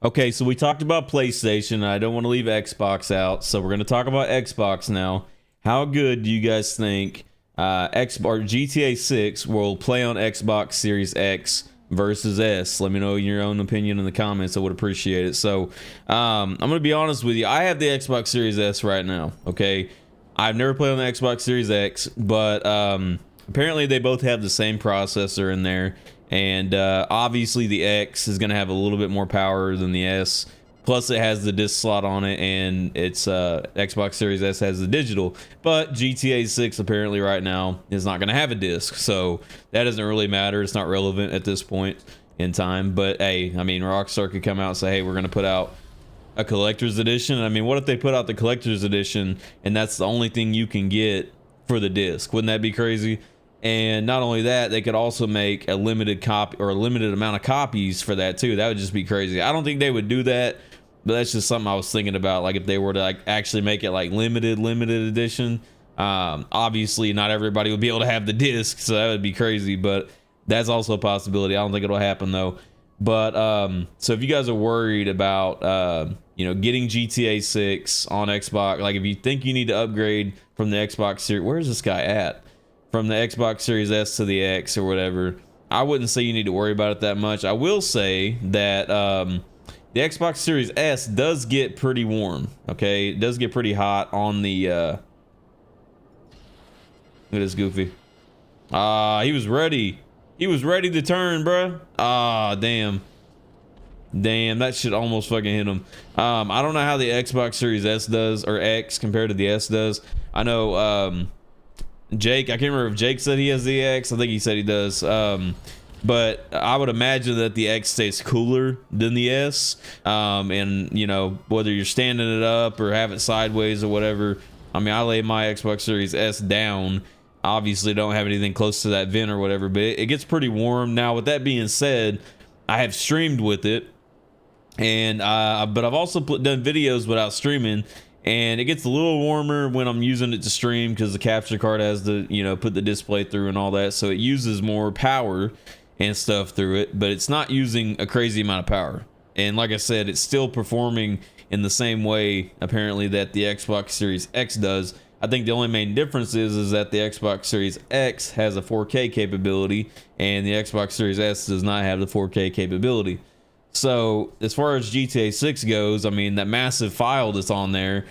Okay, so we talked about PlayStation. I don't want to leave Xbox out, so we're going to talk about Xbox now. How good do you guys think X or GTA 6 will play on Xbox Series X versus S? Let me know your own opinion in the comments. I would appreciate it. So, I'm going to be honest with you. I have the Xbox Series S right now. Okay, I've never played on the Xbox Series X, but apparently they both have the same processor in there. And obviously the X is going to have a little bit more power than the S. Plus it has the disc slot on it, and it's Xbox Series S has the digital. But GTA 6 apparently right now is not going to have a disc, so that doesn't really matter. It's not relevant at this point in time. But hey, I mean, Rockstar could come out and say, hey, we're going to put out a collector's edition. I mean, what if they put out the collector's edition and that's the only thing you can get for the disc? Wouldn't that be crazy? And not only that, they could also make a limited copy or a limited amount of copies for that too. That would just be crazy. I don't think they would do that, but that's just something I was thinking about. Like if they were to like actually make it like limited edition. Obviously not everybody would be able to have the disc, so that would be crazy, but that's also a possibility. I don't think it'll happen though. But so if you guys are worried about getting GTA 6 on Xbox, like if you think you need to upgrade from the Xbox Series, where's this guy at? From the Xbox Series S to the X or whatever, I wouldn't say you need to worry about it that much. I will say that the Xbox Series S does get pretty warm. Okay, it does get pretty hot on the look at this Goofy. He was ready to turn, bruh. Damn, that shit almost fucking hit him. I don't know how the Xbox Series S does, or X compared to the S does. I know Jake, I can't remember if Jake said he has the X. I think he said he does. But I would imagine that the X stays cooler than the S. And whether you're standing it up or have it sideways or whatever. I mean, I lay my Xbox Series S down. Obviously don't have anything close to that vent or whatever, but it gets pretty warm. Now, with that being said, I have streamed with it. And but I've also done videos without streaming. And it gets a little warmer when I'm using it to stream because the capture card has to, put the display through and all that. So it uses more power and stuff through it, but it's not using a crazy amount of power. And like I said, it's still performing in the same way, apparently, that the Xbox Series X does. I think the only main difference is that the Xbox Series X has a 4K capability and the Xbox Series S does not have the 4K capability. So as far as GTA 6 goes, I mean, that massive file that's on there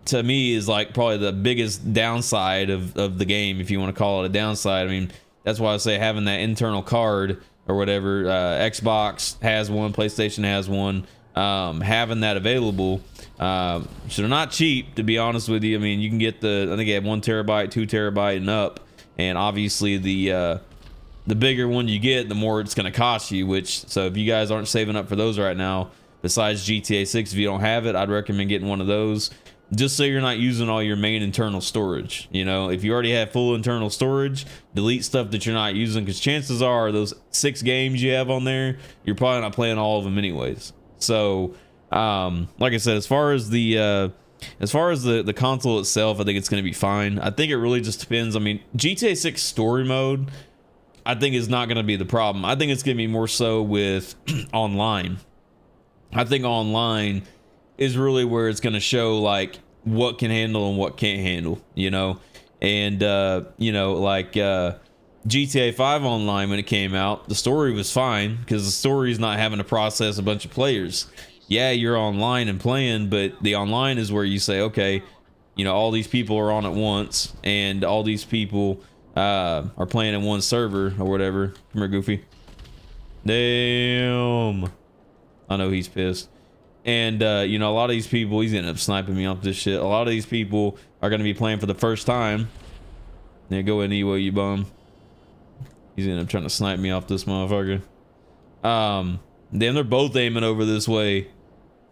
to me is like probably the biggest downside of the game, if you want to call it a downside. I mean, that's why I say having that internal card or whatever, Xbox has one, PlayStation has one, having that available. So they're not cheap, to be honest with you. I mean, you can get I think they have 1 terabyte, 2 terabyte and up. And obviously the bigger one you get, the more it's going to cost you, so if you guys aren't saving up for those right now, besides GTA 6, if you don't have it, I'd recommend getting one of those just so you're not using all your main internal storage. If you already have full internal storage, delete stuff that you're not using, because chances are those 6 games you have on there, you're probably not playing all of them anyways. So like I said, as far as the console itself, I think it's going to be fine. I think it really just depends. I mean, GTA 6 story mode, I think is not going to be the problem. I think it's going to be more so with online. I think online is really where it's going to show like what can handle and what can't handle, and like GTA 5 online, when it came out, the story was fine because the story is not having to process a bunch of players. Yeah, you're online and playing, but the online is where you say, okay, all these people are on at once and all these people are playing in one server or whatever. Come here, Goofy. Damn. I know he's pissed. And a lot of these people, he's ended up sniping me off this shit. A lot of these people are going to be playing for the first time. Yeah, go in, Ewo, you bum. He's ended up trying to snipe me off this motherfucker. Damn, they're both aiming over this way.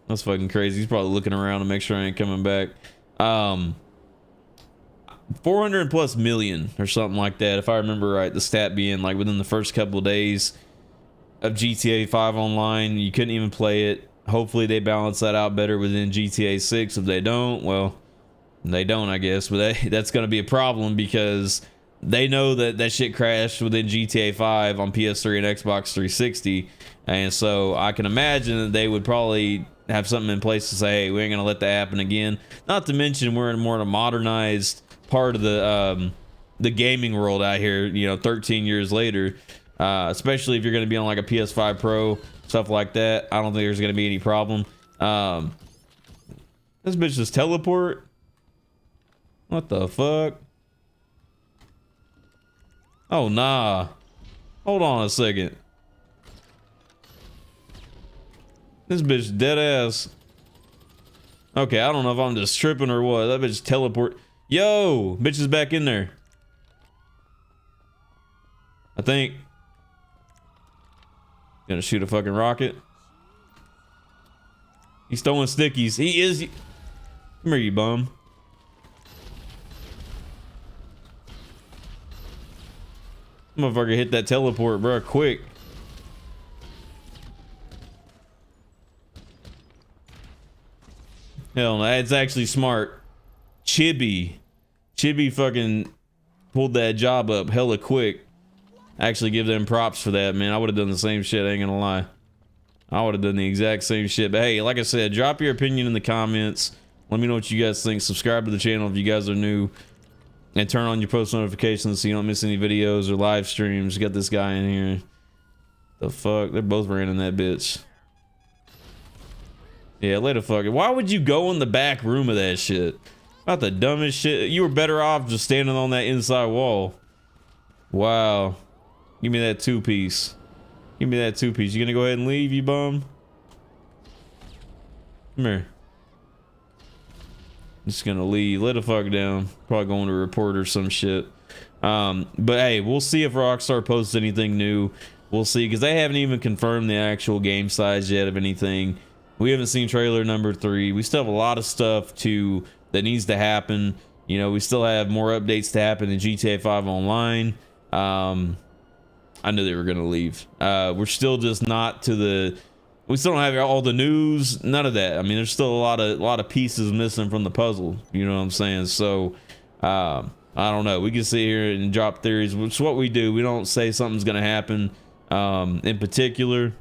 That's fucking crazy. He's probably looking around to make sure I ain't coming back. 400 plus million or something like that, if I remember right, the stat being like within the first couple of days of GTA 5 online. You couldn't even play it. Hopefully they balance that out better within GTA 6. If they don't, well, they don't, I guess, but that's going to be a problem because they know that that shit crashed within GTA 5 on PS3 and Xbox 360, and so I can imagine that they would probably have something in place to say, hey, we ain't gonna let that happen again. Not to mention we're in more of a modernized part of the gaming world out here, you know, 13 years later, especially if you're gonna be on like a PS5 Pro, stuff like that. I don't think there's gonna be any problem. This bitch just teleport. What the fuck? Oh, nah. Hold on a second. This bitch dead ass. Okay, I don't know if I'm just tripping or what. That bitch teleport. Yo, bitch is back in there. I think. Gonna shoot a fucking rocket. He's throwing stickies. He is. Come here, you bum. Motherfucker hit that teleport, bro, quick. Hell no, that's actually smart. Chibi fucking pulled that job up hella quick. Actually give them props for that, man. I would have done the same shit, I ain't gonna lie. I would have done the exact same shit. But hey, like I said, drop your opinion in the comments. Let me know what you guys think. Subscribe to the channel if you guys are new. And turn on your post notifications so you don't miss any videos or live streams. Got this guy in here. The fuck? They're both ran in that bitch. Yeah, let it fucking. Why would you go in the back room of that shit? Not the dumbest shit. You were better off just standing on that inside wall. Wow. Give me that two-piece. Give me that two-piece. You gonna go ahead and leave, you bum? Come here. Just gonna leave. Let the fuck down. Probably going to report or some shit. But hey, we'll see if Rockstar posts anything new. We'll see, because they haven't even confirmed the actual game size yet of anything. We haven't seen trailer number 3. We still have a lot of stuff that needs to happen. You know, we still have more updates to happen in GTA 5 Online. I knew they were gonna leave. We're still just not to the. We still don't have all the news, none of that. I mean, there's still a lot of pieces missing from the puzzle. You know what I'm saying? So, I don't know. We can sit here and drop theories, which is what we do. We don't say something's gonna happen in particular,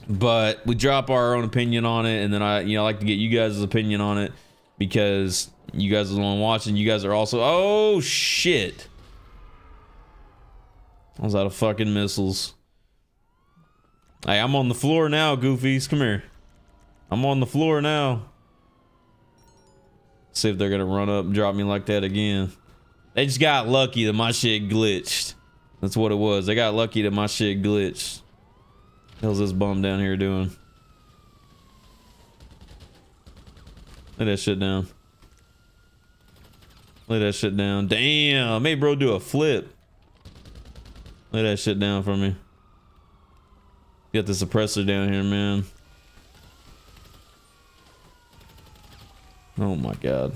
but we drop our own opinion on it, and then I like to get you guys' opinion on it, because you guys are the one watching. You guys are also. Oh shit! I was out of fucking missiles. Hey, I'm on the floor now, goofies. Come here. I'm on the floor now. See if they're gonna run up and drop me like that again. They just got lucky that my shit glitched. That's what it was. They got lucky that my shit glitched. What the hell's this bum down here doing? Lay that shit down. Lay that shit down. Damn. Made bro do a flip. Lay that shit down for me. Got the suppressor down here, man. Oh my god.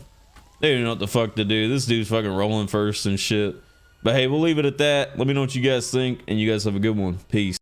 They don't know what the fuck to do. This dude's fucking rolling first and shit. But hey, we'll leave it at that. Let me know what you guys think, and you guys have a good one. Peace.